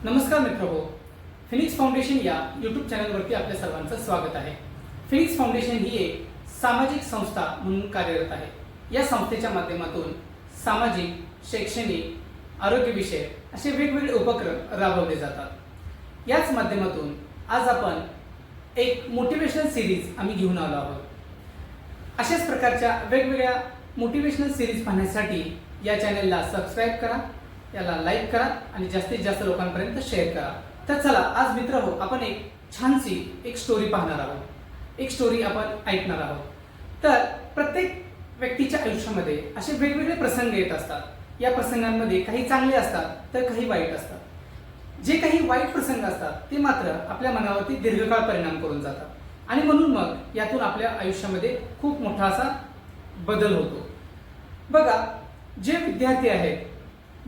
नमस्कार मित्रहो, Phoenix foundation या यूट्यूब चॅनलवरती आपल्या सर्वांचं स्वागत आहे। फिनिक्स फाउंडेशन ही एक सामाजिक संस्था म्हणून कार्यरत आहे। या संस्थेच्या माध्यमातून सामाजिक, शैक्षणिक, आरोग्यविषयक असे वेगवेगळे उपक्रम राबवले जातात। याच माध्यमातून आज आपण एक मोटिवेशनल सिरीज आम्ही घेऊन आलो आहोत। अशाच प्रकारच्या वेगवेगळ्या मोटिवेशनल सिरीज पाहण्यासाठी या चॅनलला सबस्क्राइब करा, याला लाईक करा आणि जास्तीत जास्त लोकांपर्यंत शेअर करा। तर चला आज मित्रहो, आपण एक छानशी एक स्टोरी पाहणार आहोत, एक स्टोरी आपण ऐकणार आहोत। तर प्रत्येक व्यक्तीच्या आयुष्यामध्ये असे वेगवेगळे प्रसंग येत असतात। या प्रसंगांमध्ये काही चांगले असतात तर काही वाईट असतात। जे काही वाईट प्रसंग असतात ते मात्र आपल्या मनावरती दीर्घकाळ परिणाम करून जातात आणि म्हणून मग यातून आपल्या आयुष्यामध्ये खूप मोठा असा बदल होतो। बघा, जे विद्यार्थी आहेत,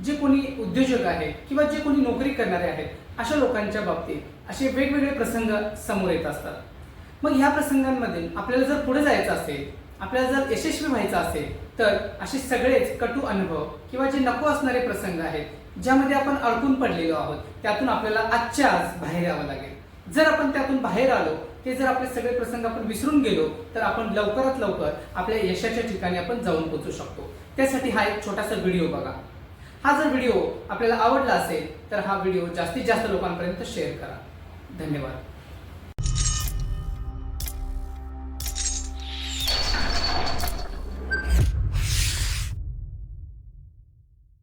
जे कोणी उद्योजक आहेत किंवा जे कोणी नोकरी करणारे आहेत, अशा लोकांच्या बाबतीत असे वेगवेगळे प्रसंग समोर येत असतात। मग ह्या प्रसंगांमध्ये आपल्याला जर पुढे जायचं असेल, आपल्याला जर यशस्वी व्हायचं असेल, तर असे सगळेच कटू अनुभव किंवा जे नको असणारे प्रसंग आहेत, ज्यामध्ये आपण अडकून पडलेलो आहोत, त्यातून आपल्याला आजच्या आज बाहेर यावं लागेल। जर आपण त्यातून बाहेर आलो, ते जर आपले सगळे प्रसंग आपण विसरून गेलो, तर आपण लवकरात लवकर आपल्या यशाच्या ठिकाणी आपण जाऊन पोहोचू शकतो। त्यासाठी हा एक छोटासा व्हिडिओ बघा। हा जर व्हिडिओ आपल्याला आवडला असेल तर हा व्हिडिओ जास्तीत जास्त लोकांपर्यंत शेअर करा। धन्यवाद।